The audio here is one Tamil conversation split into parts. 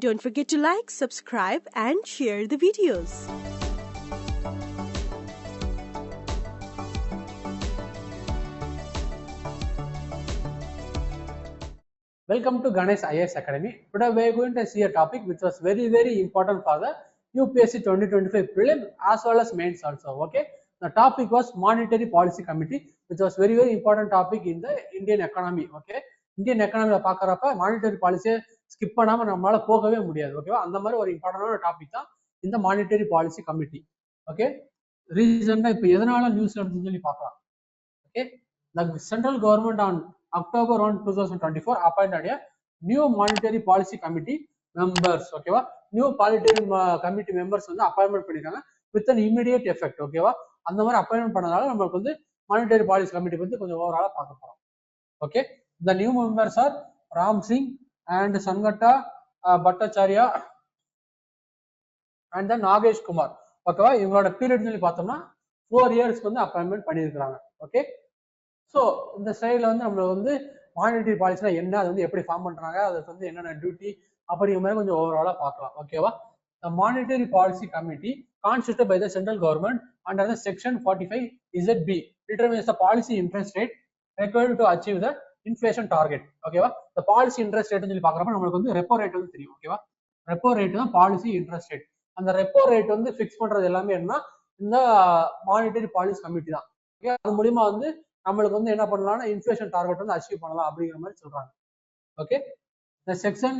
Don't forget to like, subscribe and share the videos. Welcome to Ganesh IAS Academy. Today we are going to see a topic which was very important for the UPSC 2025 prelim as well as mains also. Okay, the topic was Monetary Policy Committee, which was very important topic in the Indian economy. Okay, Indian economy பார்க்கறப்ப மானிட்டரி பாலிசியை ஸ்கிப் பண்ணாம நம்மளால போகவே முடியாது. ஓகேவா, அந்த மாதிரி ஒரு இம்பார்ட்டன்டான டாபிக் தான் இந்த மானிட்டரி பாலிசி கமிட்டி. ஓகே, ரீசன்டா இப்போ எதனால நியூஸ்ல இருந்துன்னு சொல்லி பார்க்கலாம். Okay, the central government on October 1, 2024 appointed a new monetary policy committee members. ஓகேவா, நியூ monetary committee members வந்து அப்பாயின்மெண்ட் பண்ணிருக்காங்க with an immediate effect. ஓகேவா, அந்த மாதிரி அப்பாயின்மெண்ட் பண்ணதால நம்மளுக்கு வந்து மானிட்டரி பாலிசி கமிட்டி பத்தி கொஞ்சம் ஓவராலா பார்க்க போறோம். Okay, the new members are Ram Singh and Sangata Bhattacharya and then Nagesh Kumar. ஓகேவா, இவங்களோட பீரியட் சொல்லி பார்த்தோம்னா 4 years வந்து அப்பாயின்மெண்ட் பண்ணியிருக்காங்க. ஓகே, ஸோ இந்த ஸ்டைலில் வந்து நம்மளை வந்து மானிட்டரி பாலிசினா என்ன, அது வந்து எப்படி ஃபார்ம் பண்ணுறாங்க, அதுக்கு வந்து என்னென்ன டியூட்டி அப்படிங்கிற மாதிரி கொஞ்சம் ஓவராலாக பார்க்கலாம். ஓகேவா, the monetary policy committee constituted by the central government under the section 45(ZB) determines the policy interest rate required to achieve the inflation target. ஓகேவா, இந்த பாலிசி இன்ட்ரெஸ்ட் ரேட்னு சொல்லி பார்க்குறப்ப நம்மளுக்கு வந்து ரெப்போ ரேட் வந்து தெரியும். ஓகேவா, ரெப்போ ரேட் தான் பாலிசி இன்ட்ரெஸ்ட் ரேட். அந்த ரெப்போ ரேட் வந்து ஃபிக்ஸ் பண்றது எல்லாமே என்ன, இந்த மானிட்டரி பாலிசி கமிட்டி தான். ஓகே, அது மூலியமா வந்து நம்மளுக்கு வந்து என்ன பண்ணலாம்னா இன்ஃப்ளேஷன் டார்கெட் வந்து அச்சீவ் பண்ணலாம் அப்படிங்கிற மாதிரி சொல்றாங்க. Okay, the section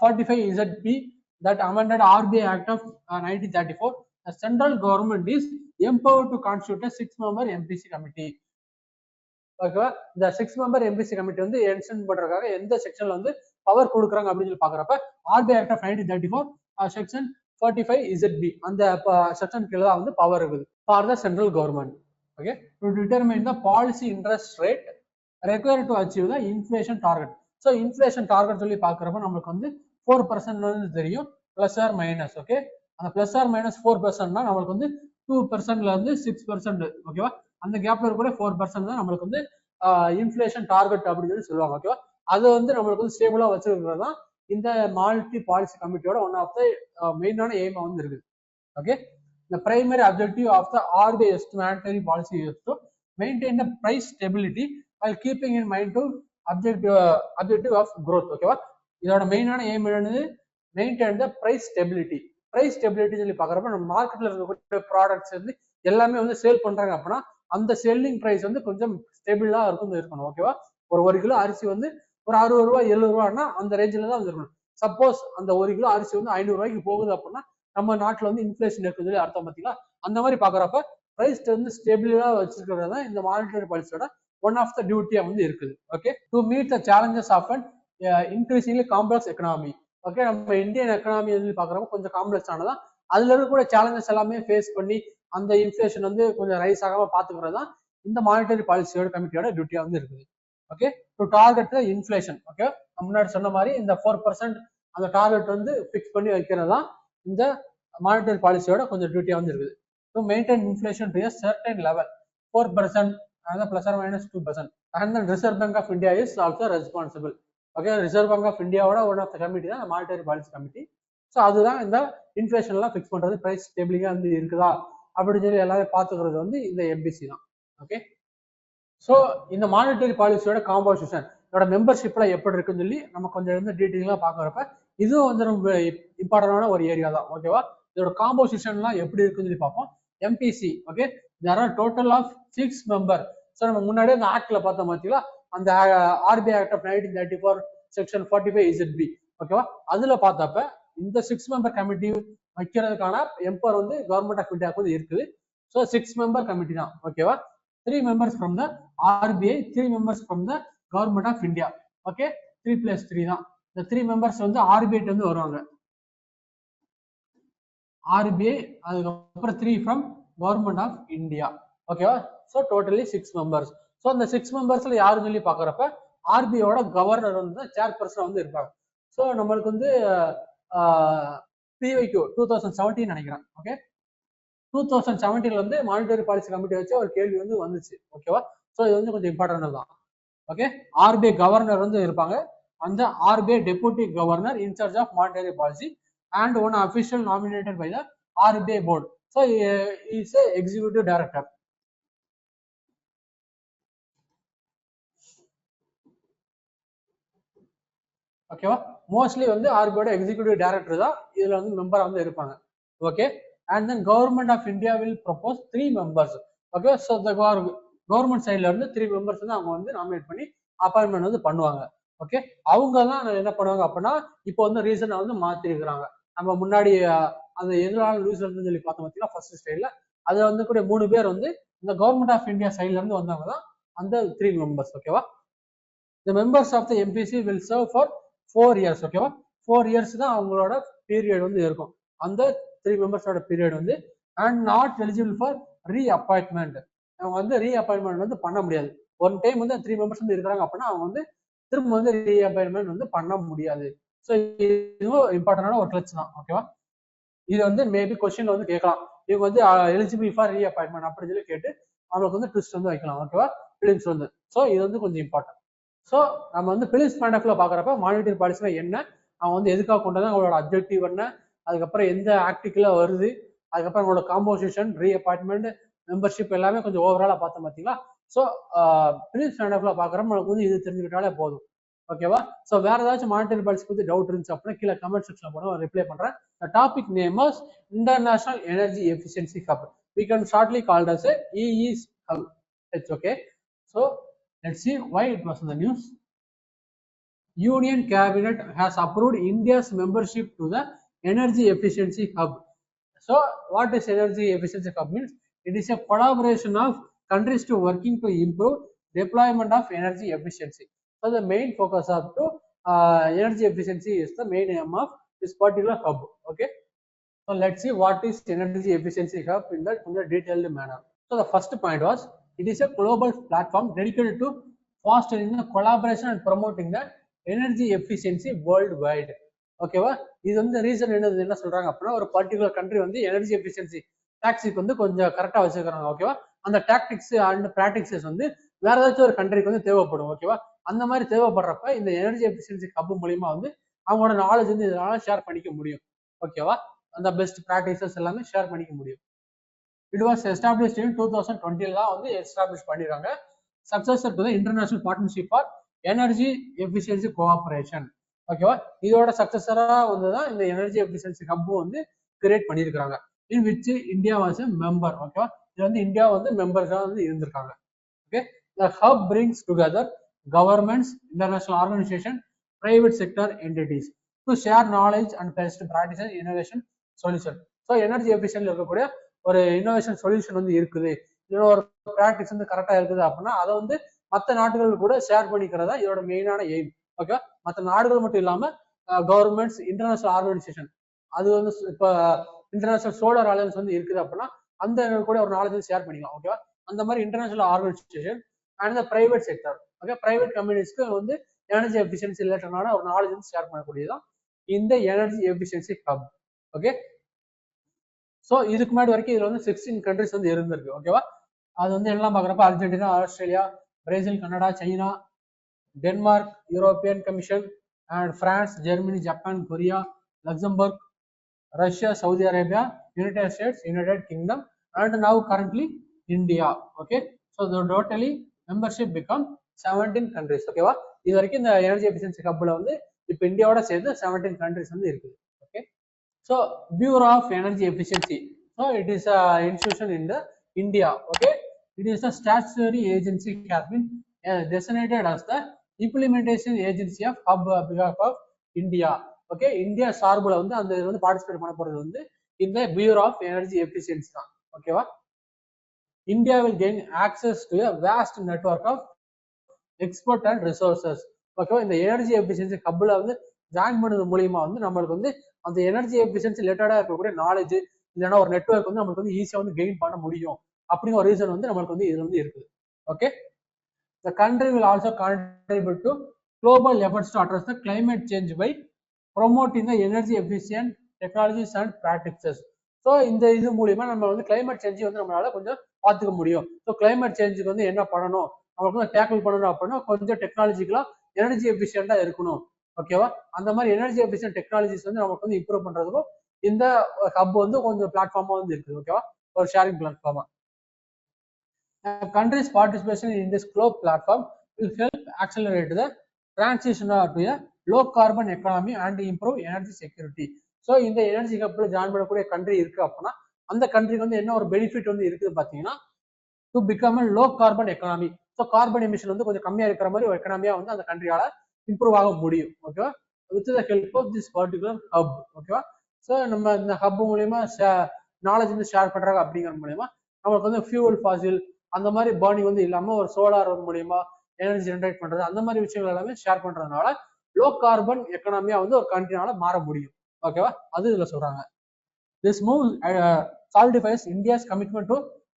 45(ZB) that amended RBI Act of 1934, the central government is empowered to constitute a 6-member MPC committee. ஓகேவா, இந்த 6-member MPC கமிட்டி வந்து என்ஷன் பண்றதுக்காக எந்த செக்ஷன்ல வந்து பவர் கொடுக்குறாங்க அப்படின்னு சொல்லி பாக்குறப்ப RBI Act of 1934 section 45(ZB) அந்த செக்ஷன் கீழே தான் வந்து பவர் இருக்குது for the central government. Okay, to determine the policy interest rate required to achieve the inflation target. So inflation target சொல்லி பார்க்கறப்ப நமக்கு வந்து 4% தெரியும், பிளஸ் ஆர் மைனஸ். ஓகே, அந்த பிளஸ் ஆர் மைனஸ் 4%னா நம்மளுக்கு வந்து 2%ல இருந்து 6%. ஓகேவா, அந்த கேப்ல இருக்க 4% தான் நம்மளுக்கு வந்து இன்ஃப்ளேஷன் டார்கெட் அப்படின்னு சொல்லுவாங்க. ஓகேவா, அது வந்து நம்மளுக்கு வந்து ஸ்டேபிளா வச்சிருக்கிறது தான் இந்த மானிட்டரி பாலிசி கமிட்டியோட ஒன் ஆஃப் த மெயினான எய்மா வந்து இருக்குது. Okay, the primary objective of the RBI monetary policy is to maintain the price stability while keeping in mind to objective of growth. ஓகேவா, இதோட மெயினான எய்ம் என்னது, maintain the price stability. Price stability சொல்லி பார்க்குறப்ப நம்ம மார்க்கெட்ல இருக்கக்கூடிய ப்ராடக்ட்ஸ் வந்து எல்லாமே வந்து சேல் பண்றாங்க அப்படின்னா அந்த செல்லிங் பிரைஸ் வந்து கொஞ்சம் ஸ்டெபிளா இருக்கணும். ஓகேவா, ஒரு கிலோ அரிசி வந்து ஒரு 60 ரூபாய் 70 ரூபாய்னா அந்த ரேஞ்சில தான் இருக்கணும். சப்போஸ் அந்த 1 கிலோ அரிசி வந்து 500 ரூபாய்க்கு போகுது அப்படின்னா நம்ம நாட்டுல வந்து இன்ஃப்ளேஷன் இருக்குது சொல்லி அர்த்தம். பார்த்தீங்களா, அந்த மாதிரி பாக்குறப்ப பிரைஸ் வந்து ஸ்டேபிளா வச்சிருக்கிறது தான் இந்த மானிட்டரி பாலிசியோட ஒன் ஆஃப் த டியூட்டியா வந்து இருக்குது. Okay, to meet the challenges of an increasingly complex economy. Okay, நம்ம இந்தியன் எக்கனாமி வந்து பாக்குறப்ப கொஞ்சம் காம்ப்ளெக்ஸ் ஆனதான், அதுல இருக்கக்கூடிய சேலஞ்சஸ் எல்லாமே ஃபேஸ் பண்ணி அந்த இன்ஃப்ளேஷன் வந்து கொஞ்சம் ரைஸ் ஆகாம பாத்துக்கிறது தான் இந்த மானிட்டரி பாலிசியோட கமிட்டியோட டியூட்டியா வந்து இருக்குது. Okay, to target the inflation. Okay, முன்னாடி சொன்ன மாதிரி இந்த 4% அந்த டார்கெட் வந்து ஃபிக்ஸ் பண்ணி வைக்கிறது தான் இந்த மானிட்டரி பாலிசியோட கொஞ்சம் டியூட்டியா வந்து இருக்குது. To maintain inflation to a certain level 4% plus or minus 2%. And then Reserve Bank of India is also responsible. Okay, Reserve Bank of இந்தியாவோட ஒன் ஆஃப் த கமிட்டி தான் மானிட்டரி பாலிசி கமிட்டி. ஸோ அதுதான் இந்த இன்ஃப்ளேஷன் எல்லாம் ஃபிக்ஸ் பண்றது, பிரைஸ் ஸ்டேபிளிங்கா வந்து இருக்குதா அப்படின்னு சொல்லி எல்லாரும் பாத்துக்கிறது வந்து இந்த எம்பிசி தான். ஓகே, ஸோ இந்த மானிட்டரி பாலிசியோட காம்போசிஷன், இதோட மெம்பர்ஷிப்ல எப்படி இருக்குன்னு சொல்லி நம்ம கொஞ்சம் வந்து டீட்டெயிலாக பாக்குறப்ப இதுவும் வந்து ரொம்ப இம்பார்ட்டன்டான ஒரு ஏரியா தான். ஓகேவா, இதோட காம்போசிஷன்லாம் எப்படி இருக்குன்னு சொல்லி பார்ப்போம். MPC. Okay, there are total of 6 member. So நம்ம முன்னாடியே அந்த ஆக்ட்ல பார்த்தோம் பார்த்தீங்களா, அந்த RBI Act of 1934 section 45(ZB). ஓகேவா, அதுல பார்த்தப்ப இந்த 6-member கமிட்டி வைக்கிறதுக்கான எம்பவர் வந்து கவர்மெண்ட் ஆஃப் இந்தியாவுக்கு வந்து இருக்குது. ஸோ 6-member கமிட்டி தான். ஓகேவா, 3 members from the RBI, 3 members from the government of India. Okay, 3+3 தான். இந்த 3 members வந்து RBI வந்து வருவாங்க, RBI, அதுக்கப்புறம் 3 from government of India. ஓகேவா, ஸோ டோட்டலி 6 members. ஸோ இந்த 6 membersல யாருன்னு சொல்லி பாக்குறப்ப RBIயோட கவர்னர் வந்து சேர்பர்சன் வந்து இருப்பாங்க. ஸோ நம்மளுக்கு வந்து PYQ 2017 நினைக்கிறேன். ஓகே, 2017 வந்து மானிட்டரி பாலிசி கமிட்டி வச்சு ஒரு கேள்வி வந்து வந்துச்சு. ஓகேவா, ஸோ இது வந்து கொஞ்சம் இம்பார்ட்டன்ட் தான். ஓகே, RBI கவர்னர் வந்து இருப்பாங்க, அந்த RBI deputy governor in charge of monetary policy and one official nominated by the RBI board. So he is a executive director. ஓகேவா, மோஸ்ட்லி வந்து ஆர்பிஐயோட எக்ஸிக்யூட்டிவ் டைரக்டர் தான் இதுல வந்து மெம்பரா வந்து இருப்பாங்க. Okay, and then government of India will propose 3 members. Okay, so government சைட்ல இருந்து 3 மெம்பர்ஸ் வந்து அவங்க வந்து நாமினேட் பண்ணி அப்பாயின்மெண்ட் வந்து பண்ணுவாங்க. ஓகே, அவங்க தான் என்ன பண்ணுவாங்க அப்படின்னா இப்போ வந்து ரீசனா வந்து மாத்தி இருக்கிறாங்க. நம்ம முன்னாடி அந்த எதிரான நியூஸ் இருந்து சொல்லி பார்த்தோம் பார்த்தீங்கன்னா ஃபர்ஸ்ட் ஸ்டைல அதுல வந்து கூட 3 பேர் வந்து இந்த கவர்மெண்ட் ஆஃப் இந்தியா சைட்ல இருந்து வந்தவங்க தான் அந்த 3 மெம்பர்ஸ். ஓகேவா, the members of the MPC will serve for 4 years. ஓகேவா, 4 years தான் அவங்களோட பீரியட் வந்து இருக்கும். அந்த 3 மெம்பர்ஸோட பீரியட் வந்து and not eligible for reappointment. அவங்க வந்து ரீஅப்பாயின்மெண்ட் வந்து பண்ண முடியாது. ஒன் டைம் வந்து 3 மெம்பர்ஸ் வந்து இருக்கிறாங்க அப்படின்னா அவங்க வந்து திரும்ப வந்து ரீஅப்பாயின்மெண்ட் வந்து பண்ண முடியாது. ஸோ இதுவும் இம்பார்ட்டன்டான ஒரு கிளச் தான். ஓகேவா, இது வந்து மேபி கொஸ்டின்ல வந்து கேட்கலாம், இவங்க வந்து எலிஜிபிள் ஃபார் ரீஅப்பாயின்மெண்ட் அப்படின்னு சொல்லி கேட்டு அவங்களுக்கு வந்து ட்விஸ்ட் வந்து வைக்கலாம். ஓகேவா, பிலிம்ஸ் வந்து. ஸோ இது வந்து கொஞ்சம் இம்பார்ட்டன்ட். ஸோ நம்ம வந்து பிலிம்ஸ் பாயிண்ட் ஆஃப் வியூல பாக்குறப்ப மானிட்டரி பாலிசினா என்ன, அவங்க வந்து எதுக்காக கொண்டது, அவங்களோட அப்ஜெக்டிவ் என்ன, அதுக்கப்புறம் எந்த ஆக்டிவ்ல வருது, அதுக்கப்புறம் அவங்களோட காம்போசிஷன், ரீஅப்பாயின்மெண்ட், மெம்பர்ஷிப் எல்லாமே கொஞ்சம் ஓவராலா பார்த்தோம் பார்த்தீங்களா. ஸோ பிலிம்ஸ் பாயிண்ட் ஆஃப் வியூல பாக்குறப்ப நமக்கு வந்து இது தெரிஞ்சுக்கிட்டாலே போதும். ஓகேவா, ஸோ வேற ஏதாச்சும் மானிட்டரி பாலிசி பத்தி டவுட் இருந்துச்சு அப்படின்னா கீழே கமெண்ட் செக்ஷன்ல போட ரிப்ளை பண்றேன். The topic name is International Energy Efficiency Hub. We can shortly called as a EES Hub. It's okay. So let's see why it was in the news. Union Cabinet has approved India's membership to the Energy Efficiency Hub. So what is Energy Efficiency Hub means? It is a collaboration of countries to working to improve deployment of energy efficiency. So the main focus of to energy efficiency is the main aim of this particular hub. Okay, so let's see what is Energy Efficiency Hub in the detailed manner. So the first point was, it is a global platform dedicated to fostering the collaboration and promoting the energy efficiency worldwide. ஓகேவா, இது வந்து ரீசன் என்ன சொல்றாங்க அப்படின்னா, ஒரு பர்டிகுலர் கண்ட்ரி வந்து எனர்ஜி எஃபிஷியன்சி டாக்டிக்ஸ் வந்து கொஞ்சம் கரெக்டா வச்சிருக்காங்க. ஓகேவா, அந்த டாக்டிக்ஸ் அண்ட் பிராக்டிசஸ் வந்து வேற ஏதாச்சும் ஒரு கண்ட்ரிக்கு வந்து தேவைப்படும். ஓகேவா, அந்த மாதிரி தேவைப்படுறப்ப இந்த எனர்ஜி எஃபிஷியன்சி ஹப் மூலியமா வந்து அவங்களோட நாலேஜ் வந்து இதனால ஷேர் பண்ணிக்க முடியும். ஓகேவா, அந்த பெஸ்ட் பிராக்டிசஸ் எல்லாமே ஷேர் பண்ணிக்க முடியும். இட் வாஸ் எஸ்டாப்ளிஷ்ட் இன் 2020 தான் வந்து எஸ்டாப்ளிஷ் பண்ணிருக்காங்க. Successor to the international partnership for energy efficiency cooperation. ஓகேவா, இதோட சக்சஸரா வந்து தான் இந்த எனர்ஜி எஃபிஷியன்சி ஹப் வந்து கிரியேட் பண்ணியிருக்காங்க. In which India was a member. ஓகேவா, இது வந்து இந்தியா வந்து மெம்பர்ஸா வந்து இருந்திருக்காங்க. Okay, the hub brings together governments, international organization, private sector entities to share knowledge and best practices, innovation solution. So energy efficient இருக்கக்கூடிய ஒரு இன்னோவேஷன் சொல்யூஷன் வந்து இருக்குது, இதோட ஒரு ப்ராக்டிஸ் வந்து கரெக்டா இருக்குது அப்படின்னா அதை வந்து மற்ற நாடுகள் கூட ஷேர் பண்ணிக்கிறதா இதோட மெயினான எய்ம். ஓகே, மற்ற நாடுகள் மட்டும் இல்லாம கவர்மெண்ட்ஸ், இன்டர்நேஷனல் ஆர்கனைசேஷன், அது வந்து இப்போ இன்டர்நேஷனல் சோலார் அலையன்ஸ் வந்து இருக்குது அப்படின்னா அந்த கூட ஒரு நாலேஜ் வந்து ஷேர் பண்ணிக்கலாம். ஓகேவா, அந்த மாதிரி international organisation and private sector, okay, private கம்பெனிஸ்க்கு வந்து எனர்ஜி எஃபிஷியன்சி ரிலேட்டடான ஒரு நாலேஜ் வந்து ஷேர் பண்ணக்கூடியதான் இந்த energy efficiency hub. Okay, so இதுக்கு முன்னாடி வரைக்கும் இதுல வந்து 16 கண்ட்ரிஸ் வந்து இருந்திருக்கு. ஓகேவா, அது வந்து எல்லாம் பாக்குறப்ப Argentina, Australia, Brazil, Canada, China, Denmark, European commission and France, Germany, Japan, Korea, Luxembourg, Russia, Saudi Arabia, United states, United kingdom and now currently India. Okay, so totally membership become 17 countries. ஓகேவா, இது வரைக்கும் இந்த எனர்ஜி எஃபிஷியன்சி ஹப்ல வந்து இப்போ இந்தியாவோட சேர்ந்து 17 கண்ட்ரிஸ் வந்து இருக்குது. Okay, so bureau of energy efficiency, so it is a institution in the India. Okay, it is a statutory agency has been designated as the implementation agency of hub behalf of India. Okay, India சார்புல வந்து அந்த வந்து பார்ட்டிசிபேட் பண்ண போறது வந்து இந்த பியூரோ ஆஃப் எனர்ஜி எஃபிஷியன்சி தான். ஓகேவா, India will gain access to a vast network of expert and resources. ஓகேவா, இந்த எனர்ஜி எஃபிஷியன்சி ஹப்ல வந்து ஜாயின் பண்ணது மூலியமா வந்து நம்மளுக்கு வந்து அந்த எனர்ஜி எஃபிஷியன்சி ரிலேட்டடா இருக்கக்கூடிய நாலேஜ் இல்லைன்னா ஒரு நெட்வொர்க் வந்து நம்மளுக்கு வந்து ஈஸியா வந்து கெயின் பண்ண முடியும் அப்படிங்கிற ஒரு ரீசன் வந்து நம்மளுக்கு வந்து இதுல வந்து இருக்குது. Okay, the country will also contribute to global efforts to address the climate change by promoting the energy efficient technologies and practices. So இந்த இது மூலியமா நம்ம வந்து கிளைமேட் சேஞ்ச் வந்து நம்மளால கொஞ்சம் பார்த்துக்க முடியும். ஸோ கிளைமேட் சேஞ்சுக்கு வந்து என்ன பண்ணணும், நம்மளுக்கு வந்து டேக்கிள் பண்ணணும் அப்படின்னா கொஞ்சம் டெக்னாலஜிக்கலா எனர்ஜி எஃபிஷியண்டா இருக்கணும். ஓகேவா? அந்த மாதிரி எனர்ஜி எஃபிஷியன்ட் டெக்னாலஜிஸ் வந்து நமக்கு வந்து இம்ப்ரூவ் பண்றதுக்கும் இந்த ஹப் வந்து கொஞ்சம் பிளாட்ஃபார்மா வந்து இருக்குது. ஓகேவா? ஒரு sharing பிளாட்ஃபார்மா. Countries' participation in this globe platform will help accelerate the transition to a low carbon economy and improve energy security. So இந்த எனர்ஜி ஹப்ல ஜாயின் பண்ணக்கூடிய கண்ட்ரி இருக்கு அப்படின்னா அந்த கண்ட்ரிக்கு வந்து என்ன ஒரு பெனிஃபிட் வந்து இருக்குது பார்த்தீங்கன்னா to become a low carbon economy. So carbon emission வந்து கொஞ்சம் கம்மியா இருக்கிற மாதிரி ஒரு எக்கனாமியா வந்து அந்த கண்ட்ரியால இம்ப்ரூவ் ஆக முடியும். ஓகேவா? With the help of this particular hub. ஓகேவா? ஸோ நம்ம இந்த ஹப் மூலியமா நாலேஜ் வந்து ஷேர் பண்றாங்க அப்படிங்கிற மூலியமா நமக்கு வந்து ஃபியூவல் ஃபாசில் அந்த மாதிரி பர்னிங் வந்து இல்லாம ஒரு சோலார் மூலியமா எனர்ஜி ஜென்ரேட் பண்றது அந்த மாதிரி விஷயங்கள் எல்லாமே ஷேர் பண்றதுனால லோ கார்பன் எக்கனாமியா வந்து ஒரு கண்ட்ரினால மாற முடியும். ஓகேவா? அது இதுல சொல்றாங்க. This move solidifies India's commitment to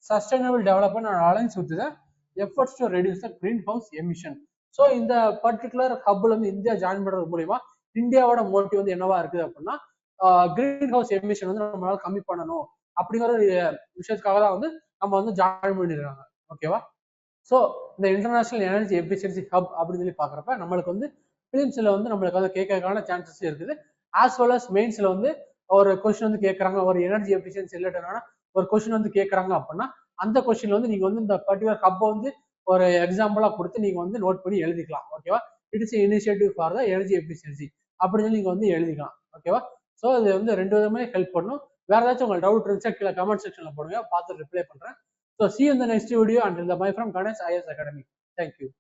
sustainable development and aligns with the efforts to reduce the greenhouse emission. So இந்த பர்டிகுலர் ஹப்ல வந்து இந்தியா ஜாயின் பண்றது மூலியமா இந்தியாவோட மோட்டிவ் வந்து என்னவா இருக்குது அப்படின்னா கிரீன் ஹவுஸ் எமிஷன் வந்து நம்மளால கம்மி பண்ணணும் அப்படிங்கிற ஒரு விஷயத்துக்காக தான் வந்து நம்ம வந்து ஜாயின் பண்ணிருக்காங்க. ஓகேவா? ஸோ இந்த இன்டர்நேஷனல் எனர்ஜி எஃபிஷியன்சி ஹப் அப்படின்னு சொல்லி பாக்குறப்ப நம்மளுக்கு வந்து பிலிம்ஸ்ல வந்து நம்மளுக்கு வந்து கேட்கறதுக்கான சான்சஸ் இருக்குது. ஆஸ் வெல் அஸ் மெயின்ஸ்ல வந்து ஒரு கொஸ்டின் வந்து கேட்கறாங்க, ஒரு எனர்ஜி எஃபிஷியன்சி ரிலேட்டடான ஒரு கொஸ்டின் வந்து கேட்கறாங்க அப்படின்னா அந்த கொஸ்டின்ல வந்து நீங்க வந்து இந்த பர்டிகுலர் ஹப்பை வந்து ஒரு எக்ஸாம்பிளா கொடுத்து நீங்க வந்து நோட் பண்ணி எழுதிக்கலாம். ஓகேவா? It is initiative for the energy efficiency அப்படின்னு சொல்லி நீங்க வந்து எழுதிக்கலாம். ஓகேவா? ஸோ இது வந்து ரெண்டு விதமே ஹெல்ப் பண்ணும். வேற ஏதாச்சும் உங்களுக்கு டவுட் இருந்துச்சா கீழே கமெண்ட் செக்ஷன்ல போடுங்க, பார்த்து ரிப்ளை பண்றேன். So see you in the next video. Until the bye from Ganesh IAS Academy. Thank you.